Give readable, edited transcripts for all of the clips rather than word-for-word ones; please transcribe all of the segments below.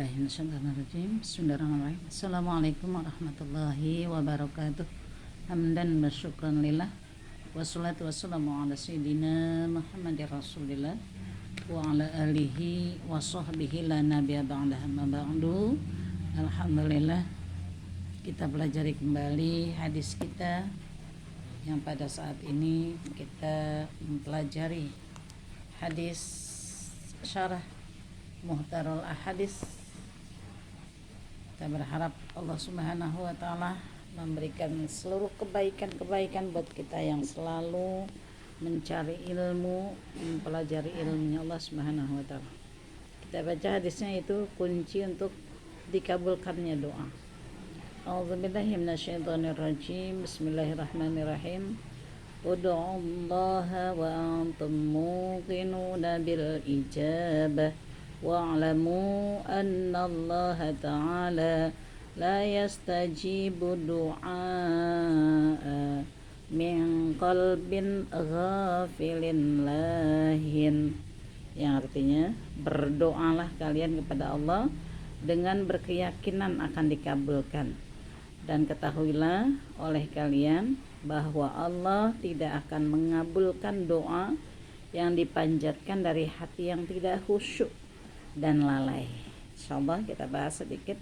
A'udzubillahiminasyaitonirrajim. Bismillahirrahmanirrahim. Assalamualaikum warahmatullahi wabarakatuh. Hamdan wa syukran lillah. Wassalatu wassalamu ala sayyidina Muhammadir Rasulillah wa ala alihi wa sahbihi la nabiyya ba'dah amma ba'du. Alhamdulillah, kita pelajari kembali hadis kita yang pada saat ini kita mempelajari hadis syarah Muhtarul Ahadits. Kita berharap Allah Subhanahu wa taala memberikan seluruh kebaikan-kebaikan buat kita yang selalu mencari ilmu, mempelajari ilmunya Allah Subhanahu wa taala. Kita baca hadisnya, itu kunci untuk dikabulkannya doa. A'udzubillahi minasyaitonirrajim. Bismillahirrahmanirrahim. Ud'ullaha wa antum muqinuna bil ijabah wa'lamu anna Allah ta'ala la yastajibu du'a min qalbin ghafilin lahin, yang artinya berdoalah kalian kepada Allah dengan berkeyakinan akan dikabulkan, dan ketahuilah oleh kalian bahwa Allah tidak akan mengabulkan doa yang dipanjatkan dari hati yang tidak khusyuk dan lalai. Insyaallah kita bahas sedikit.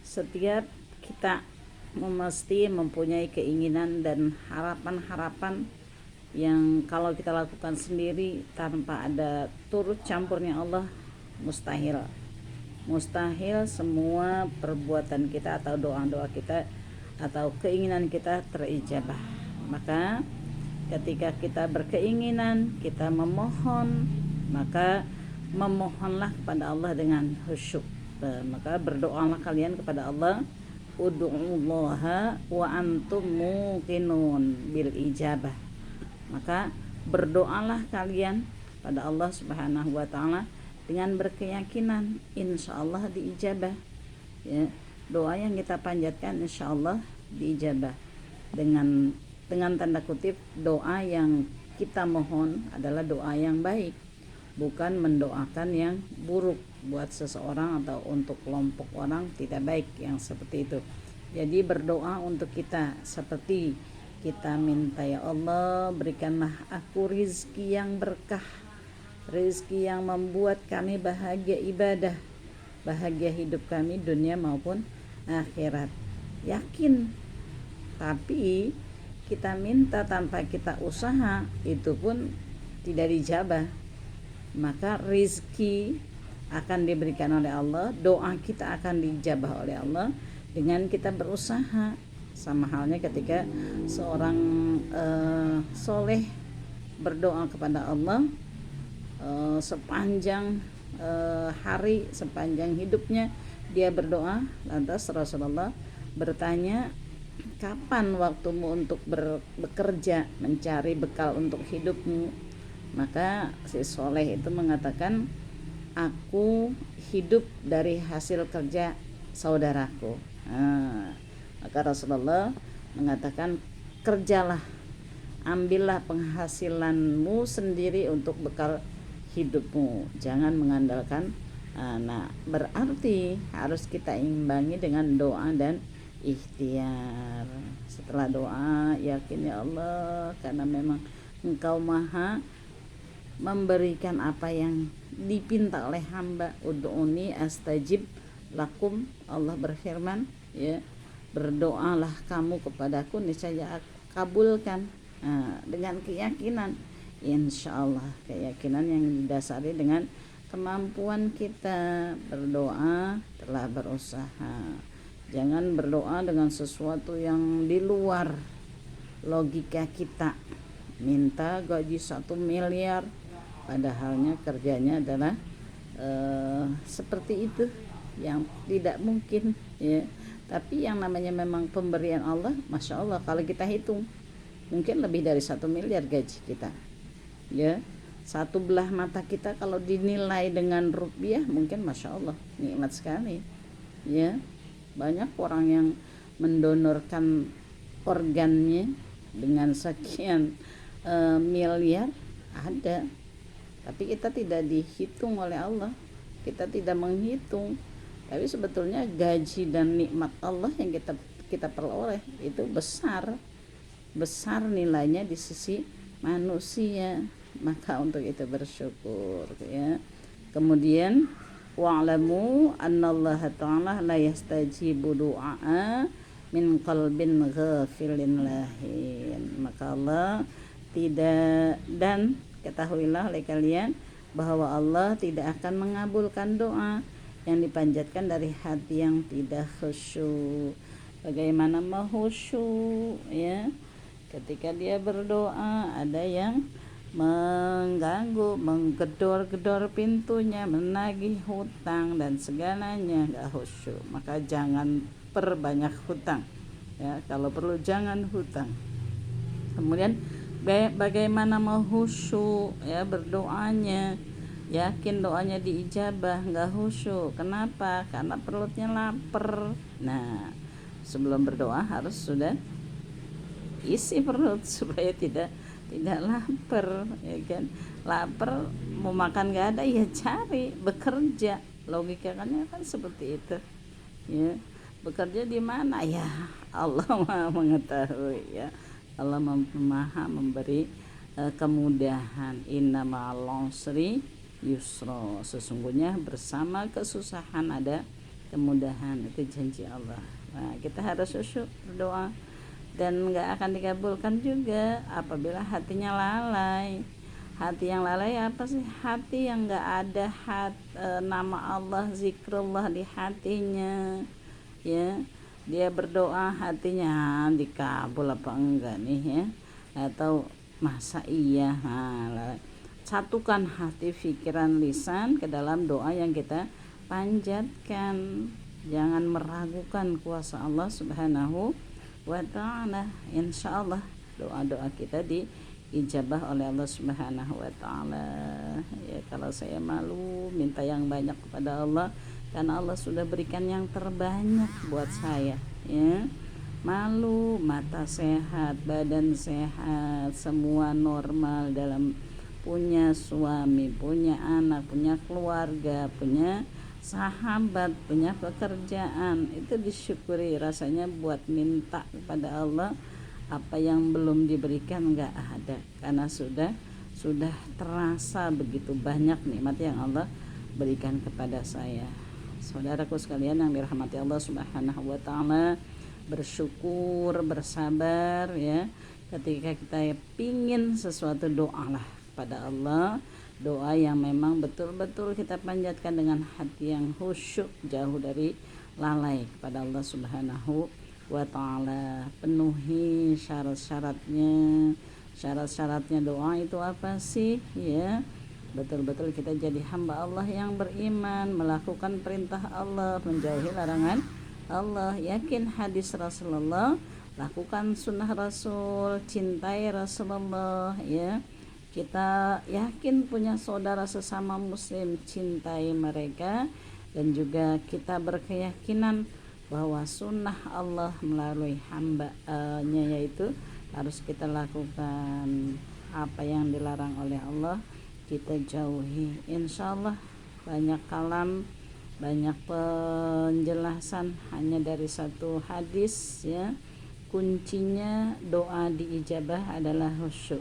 Setiap kita mesti mempunyai keinginan dan harapan-harapan yang kalau kita lakukan sendiri tanpa ada turut campurnya Allah, mustahil semua perbuatan kita atau doa-doa kita atau keinginan kita terijabah. Maka ketika kita berkeinginan, kita memohon, maka memohonlah kepada Allah dengan khusyuk. Maka berdoalah kalian kepada Allah, ud'ullaha wa antum muqinun bil ijabah. Maka berdoalah kalian pada Allah Subhanahu wa taala dengan berkeyakinan insyaallah diijabah. Ya, doa yang kita panjatkan insyaallah diijabah. Dengan tanda kutip, doa yang kita mohon adalah doa yang baik, bukan mendoakan yang buruk buat seseorang atau untuk kelompok orang, tidak baik yang seperti itu. Jadi berdoa untuk kita seperti kita minta, ya Allah berikanlah aku rizki yang berkah, rizki yang membuat kami bahagia ibadah, bahagia hidup kami dunia maupun akhirat. Yakin, tapi kita minta tanpa kita usaha, itu pun tidak dijabah. Maka rizki akan diberikan oleh Allah, doa kita akan dijabah oleh Allah dengan kita berusaha. Sama halnya ketika seorang soleh berdoa kepada Allah sepanjang hari, sepanjang hidupnya dia berdoa. Lantas Rasulullah bertanya, kapan waktumu untuk bekerja, mencari bekal untuk hidupmu? Maka si soleh itu mengatakan, aku hidup dari hasil kerja saudaraku. Maka Rasulullah mengatakan, kerjalah, ambillah penghasilanmu sendiri untuk bekal hidupmu, jangan mengandalkan anak. Berarti harus kita imbangi dengan doa dan ikhtiar. Setelah doa, yakin ya Allah, karena memang Engkau maha memberikan apa yang dipinta oleh hamba. Ud'uni astajib lakum, Allah berfirman, ya, berdoalah kamu kepadaku, niscaya kabulkan. Dengan keyakinan, insyaallah, keyakinan yang didasari dengan kemampuan kita. Berdoa telah berusaha. Jangan berdoa dengan sesuatu yang di luar logika kita. Minta gaji 1 miliar, padahalnya kerjanya adalah seperti itu, yang tidak mungkin, ya. Tapi yang namanya memang pemberian Allah, masya Allah, kalau kita hitung mungkin lebih dari 1 miliar gaji kita, ya. Satu belah mata kita kalau dinilai dengan rupiah mungkin masya Allah nikmat sekali, ya. Banyak orang yang mendonorkan organnya dengan sekian miliar, ada. Tapi kita tidak dihitung oleh Allah. kita tidak menghitung, tapi sebetulnya gaji dan nikmat Allah yang kita peroleh itu besar nilainya di sisi manusia. Maka untuk itu bersyukur ya. Kemudian wa'lamu annallaha ta'ala la yastajibu du'a min qalbin ghafilin lahin. Maka Allah tidak, dan ketahuilah oleh kalian bahwa Allah tidak akan mengabulkan doa yang dipanjatkan dari hati yang tidak khusyuk. Bagaimana mau khusyuk ya? Ketika dia berdoa ada yang mengganggu, menggedor-gedor pintunya, menagih hutang dan segalanya, enggak khusyuk. Maka jangan perbanyak hutang ya, kalau perlu jangan hutang. Kemudian bagaimana mau khusyuk ya berdoanya, yakin doanya diijabah, enggak khusyuk. Kenapa? Karena perutnya lapar. Nah, sebelum berdoa harus sudah isi perut supaya tidak lapar ya kan. Lapar mau makan gak ada ya cari bekerja, logikanya kan seperti itu ya. Bekerja di mana ya, Allah Maha mengetahui ya. Allah Maha memberi kemudahan. Inna ma'al usri yusra, sesungguhnya bersama kesusahan ada kemudahan, itu janji Allah. Nah, kita harus khusyuk berdoa, dan gak akan dikabulkan juga apabila hatinya lalai. Hati yang lalai apa sih? Hati yang gak ada nama Allah, zikrullah di hatinya ya. Dia berdoa hatinya dikabul apa enggak nih ya, atau masa iya. Nah, satukan hati, pikiran, lisan ke dalam doa yang kita panjatkan. Jangan meragukan kuasa Allah Subhanahu wa ta'ala. Insyaallah doa-doa kita diijabah oleh Allah Subhanahu wa ta'ala ya. Kalau saya malu minta yang banyak kepada Allah karena Allah sudah berikan yang terbanyak buat saya ya. Malu, mata sehat, badan sehat, semua normal, dalam punya suami, punya anak, punya keluarga, punya sahabat, punya pekerjaan, itu disyukuri. Rasanya buat minta kepada Allah apa yang belum diberikan enggak ada, karena sudah terasa begitu banyak nikmat yang Allah berikan kepada saya. Saudaraku sekalian yang dirahmati Allah Subhanahu wa ta'ala, bersyukur, bersabar ya. Ketika kita pingin sesuatu, doalah kepada Allah, doa yang memang betul-betul kita panjatkan dengan hati yang khusyuk, jauh dari lalai kepada Allah Subhanahu wa ta'ala. Penuhi syarat-syaratnya. Syarat-syaratnya doa itu apa sih ya? Betul-betul kita jadi hamba Allah yang beriman, melakukan perintah Allah, menjauhi larangan Allah, yakin hadis Rasulullah, lakukan sunnah Rasul, cintai Rasulullah ya. Kita yakin punya saudara sesama muslim, cintai mereka, dan juga kita berkeyakinan bahwa sunnah Allah melalui hamba-Nya yaitu harus kita lakukan. Apa yang dilarang oleh Allah kita jauhi. Insyaallah banyak kalam, banyak penjelasan hanya dari satu hadis ya. Kuncinya doa diijabah adalah khusyuk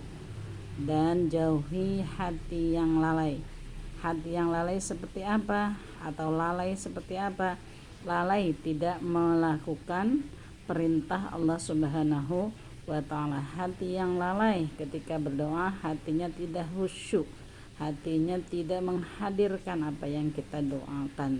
dan jauhi hati yang lalai. Hati yang lalai seperti apa? Atau lalai seperti apa? Lalai tidak melakukan perintah Allah Subhanahu wa ta'ala. Hati yang lalai ketika berdoa, hatinya tidak khusyuk, hatinya tidak menghadirkan apa yang kita doakan.